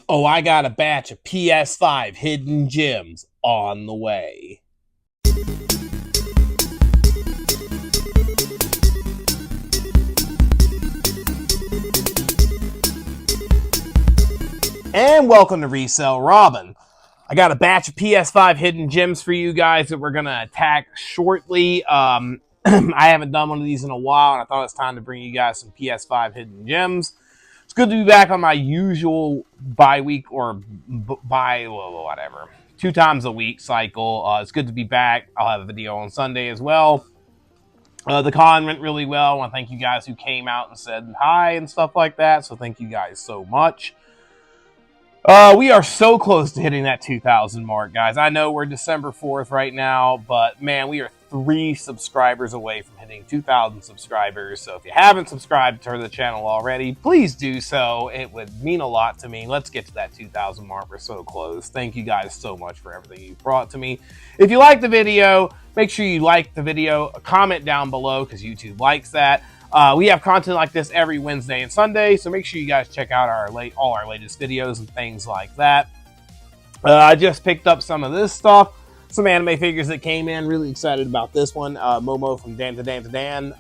Oh, I got a batch of PS5 hidden gems on the way. And welcome to Resell Robin. I got a batch of PS5 hidden gems for you guys that we're going to attack shortly. I haven't done one of these in a while, and I thought it's time to bring you guys some PS5 hidden gems. It's good to be back on my usual bi-week or whatever, 2 times a week cycle. It's good to be back. I'll have a video on Sunday as well. The con went really well. I want to thank you guys who came out and said hi and stuff like that. So thank you guys so much. We are so close to hitting that 2,000 mark, guys. I know we're December 4th right now, but man, we are 3 subscribers away from hitting 2,000 subscribers. So if you haven't subscribed to the channel already, please do so. It would mean a lot to me. Let's get to that 2,000 mark. We're so close. Thank you guys so much for everything you brought to me. If you like the video, make sure you like the video, comment down below because YouTube likes that. We have content like this every Wednesday and Sunday, so make sure you guys check out all our latest videos and things like that. I just picked up some of this stuff, some anime figures that came in. Really excited about this one. Momo from Dan to Dan to Dan.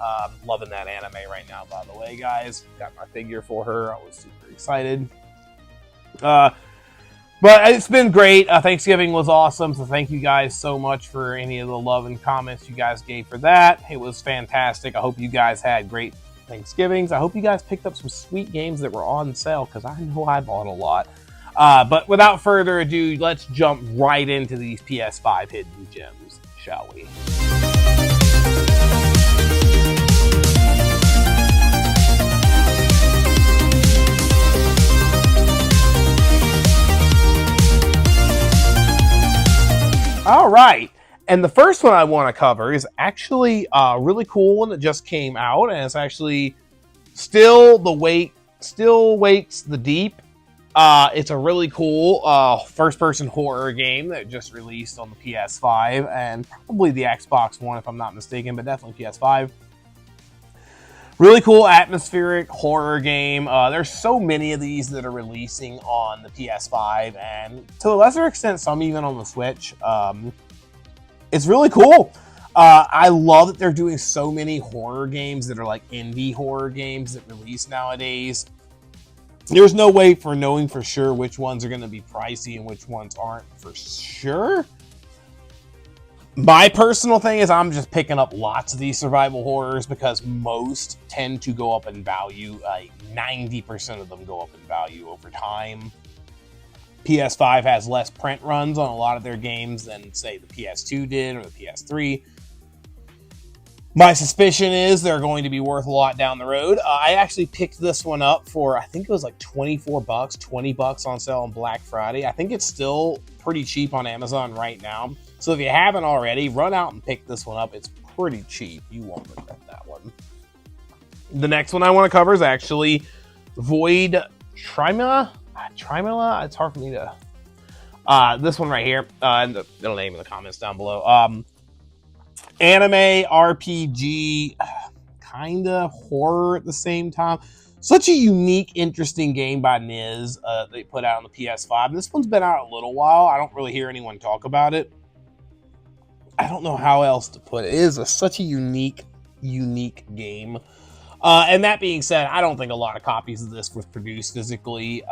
Loving that anime right now, by the way, guys. Got my figure for her. I was super excited. But it's been great. Thanksgiving was awesome, so thank you guys so much for any of the love and comments you guys gave for that. It was fantastic. I hope you guys had great Thanksgivings. I hope you guys picked up some sweet games that were on sale, because I know I bought a lot. But without further ado, let's jump right into these PS5 hidden gems, shall we? All right, and the first one I want to cover is actually a really cool one that just came out, and it's actually Still Wakes the Deep. It's a really cool first-person horror game that just released on the PS5 and probably the Xbox One, if I'm not mistaken, but definitely PS5. Really cool atmospheric horror game. There's so many of these that are releasing on the PS5 and to a lesser extent some even on the Switch. It's really cool. I love that they're doing so many horror games that are like indie horror games that release nowadays. There's no way for knowing for sure which ones are going to be pricey and which ones aren't for sure. My personal thing is I'm just picking up lots of these survival horrors because most tend to go up in value. Like 90% of them go up in value over time. PS5 has less print runs on a lot of their games than, say, the PS2 did or the PS3. My suspicion is they're going to be worth a lot down the road. I actually picked this one up for, I think it was like 24 bucks, 20 bucks on sale on Black Friday. I think it's still pretty cheap on Amazon right now. So if you haven't already, run out and pick this one up. It's pretty cheap. You won't regret that one. The next one I want to cover is actually Void Trimula. Trimula? It's hard for me to... this one right here. And it'll name in the comments down below. Anime, RPG, kind of horror at the same time. Such a unique, interesting game by Niz they put out on the PS5. This one's been out a little while. I don't really hear anyone talk about it. I don't know how else to put it. It is such a unique game. And that being said, I don't think a lot of copies of this was produced physically.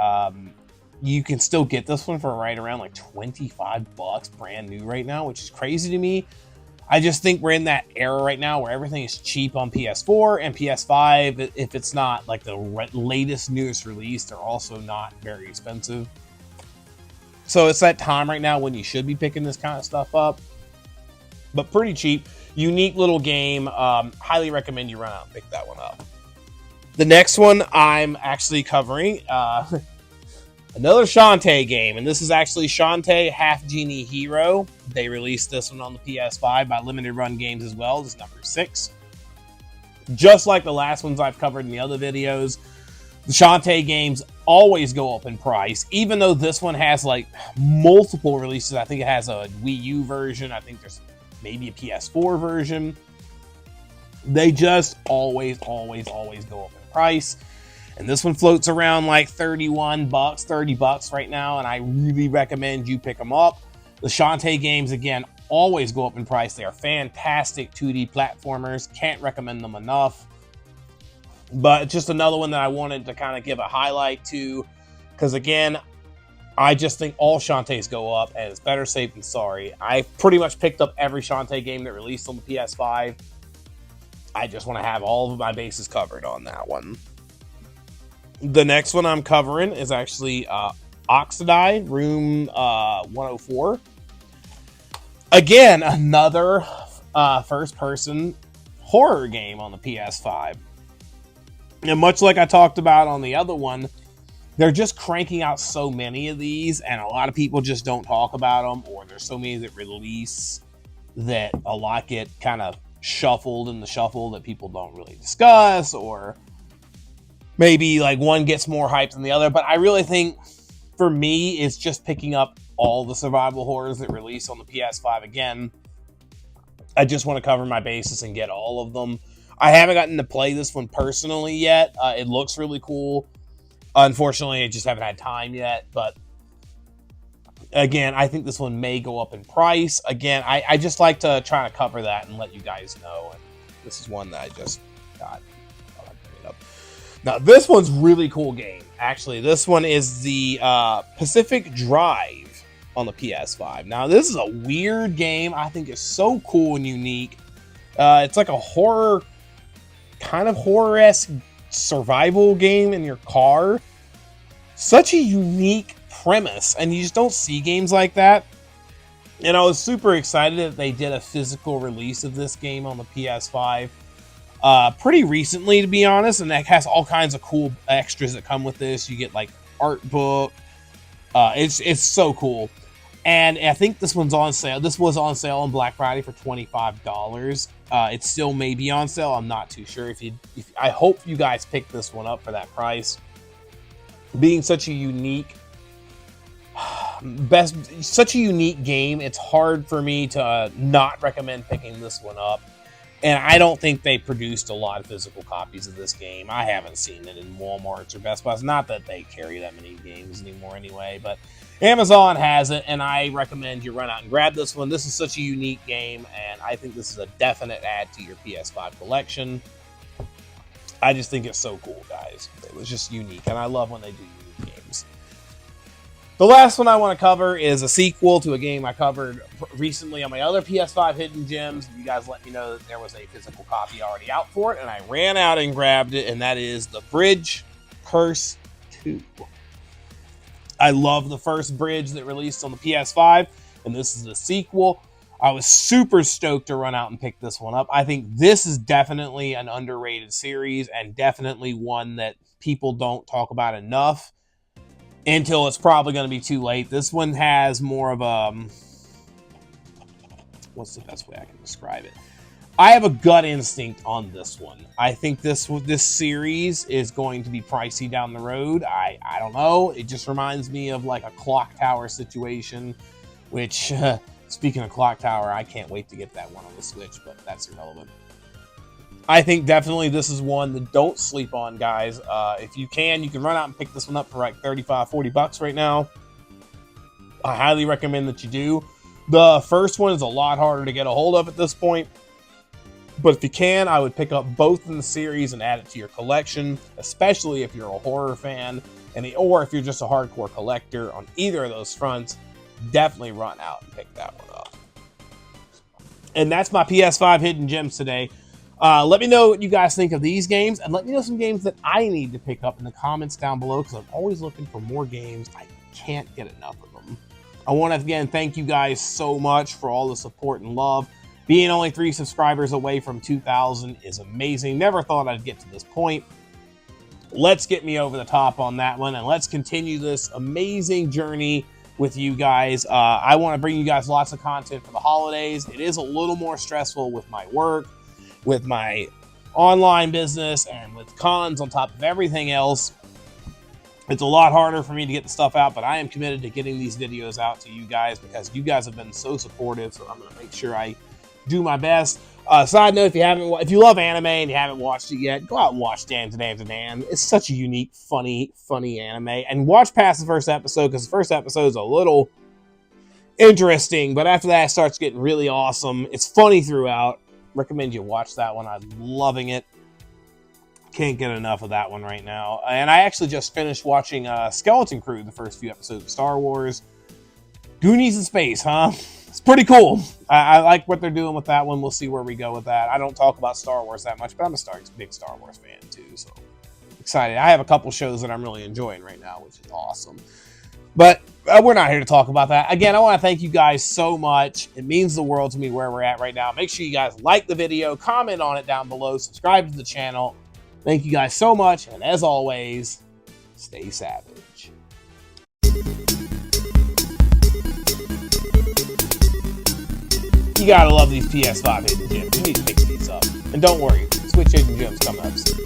You can still get this one for right around like 25 bucks brand new right now, which is crazy to me. I just think we're in that era right now where everything is cheap on PS4 and PS5. If it's not like the latest, newest release, they're also not very expensive. So it's that time right now when you should be picking this kind of stuff up. But pretty cheap, unique little game. Highly recommend you run out and pick that one up. The next one I'm actually covering, another Shantae game, and this is actually Shantae Half-Genie Hero. They released this one on the PS5 by Limited Run Games as well. This is number 6. Just like the last ones I've covered in the other videos, the Shantae games always go up in price, even though this one has like multiple releases. I think it has a Wii U version. I think there's maybe a PS4 version. They just always go up in price. And this one floats around like 31 bucks, 30 bucks right now, and I really recommend you pick them up. The Shantae games, again, always go up in price. They are fantastic 2D platformers. Can't recommend them enough. But just another one that I wanted to kind of give a highlight to, because again, I just think all Shantaes go up, and it's better safe than sorry. I pretty much picked up every Shantae game that released on the PS5. I just want to have all of my bases covered on that one. The next one I'm covering is actually Oxide Room 104. Again, another first-person horror game on the PS5. And much like I talked about on the other one, they're just cranking out so many of these, and a lot of people just don't talk about them, or there's so many that release that a lot get kind of shuffled in the shuffle that people don't really discuss, or maybe like one gets more hype than the other. But I really think for me, it's just picking up all the survival horrors that release on the PS5. Again, I just want to cover my bases and get all of them. I haven't gotten to play this one personally yet. It looks really cool. Unfortunately, I just haven't had time yet. But again, I think this one may go up in price. Again, I just like to try to cover that and let you guys know. And this is one that I just got. Now, this one's really cool game. Actually, this one is the Pacific Drive on the PS5. Now, this is a weird game. I think it's so cool and unique. It's like a horror, kind of horror-esque survival game in your car. Such a unique premise, and you just don't see games like that. And I was super excited that they did a physical release of this game on the PS5. Pretty recently, to be honest, and that has all kinds of cool extras that come with this. You get like art book. It's so cool, and I think this one's on sale. This was on sale on Black Friday for $25. It still may be on sale. I'm not too sure. I hope you guys pick this one up for that price. Being such a unique game, it's hard for me to not recommend picking this one up. And I don't think they produced a lot of physical copies of this game. I haven't seen it in Walmarts or Best Buys. Not that they carry that many games anymore anyway, but Amazon has it, and I recommend you run out and grab this one. This is such a unique game, and I think this is a definite add to your PS5 collection. I just think it's so cool, guys. It was just unique, and I love when they do unique games. The last one I want to cover is a sequel to a game I covered recently on my other PS5 Hidden Gems. You guys let me know that there was a physical copy already out for it, and I ran out and grabbed it, and that is The Bridge Curse 2. I love the first Bridge that released on the PS5, and this is the sequel. I was super stoked to run out and pick this one up. I think this is definitely an underrated series, and definitely one that people don't talk about enough. Until it's probably going to be too late. This one has more of a... what's the best way I can describe it? I have a gut instinct on this one. I think this series is going to be pricey down the road. I don't know. It just reminds me of like a Clock Tower situation, which, speaking of Clock Tower, I can't wait to get that one on the Switch, but that's irrelevant. I think definitely this is one that don't sleep on, guys. If you can run out and pick this one up for like 35, 40 bucks right now. I highly recommend that you do. The first one is a lot harder to get a hold of at this point. But if you can, I would pick up both in the series and add it to your collection, especially if you're a horror fan, or if you're just a hardcore collector on either of those fronts. Definitely run out and pick that one up. And that's my PS5 Hidden Gems today. Let me know what you guys think of these games, and let me know some games that I need to pick up in the comments down below, because I'm always looking for more games. I can't get enough of them. I want to, again, thank you guys so much for all the support and love. Being only 3 subscribers away from 2,000 is amazing. Never thought I'd get to this point. Let's get me over the top on that one, and let's continue this amazing journey with you guys. I want to bring you guys lots of content for the holidays. It is a little more stressful with my work, with my online business, and with cons on top of everything else. It's a lot harder for me to get the stuff out, but I am committed to getting these videos out to you guys because you guys have been so supportive, so I'm going to make sure I do my best. Side note: if you love anime and you haven't watched it yet, go out and watch Dan to Dan to Dan. It's such a unique, funny anime. And watch past the first episode, because the first episode is a little interesting, but after that, it starts getting really awesome. It's funny throughout. Recommend you watch that one. I'm loving it. Can't get enough of that one right now. And I actually just finished watching Skeleton Crew, the first few episodes of Star Wars. Goonies in space, huh? It's pretty cool. I like what they're doing with that one. We'll see where we go with that. I don't talk about Star Wars that much, but I'm a big Star Wars fan too, so excited. I have a couple shows that I'm really enjoying right now, which is awesome. But we're not here to talk about that. Again, I want to thank you guys so much. It means the world to me where we're at right now. Make sure you guys like the video, comment on it down below, subscribe to the channel. Thank you guys so much, and as always, stay savage. You gotta love these PS5 hidden gems. You need to pick these up. And don't worry, Switch hidden gems coming up soon.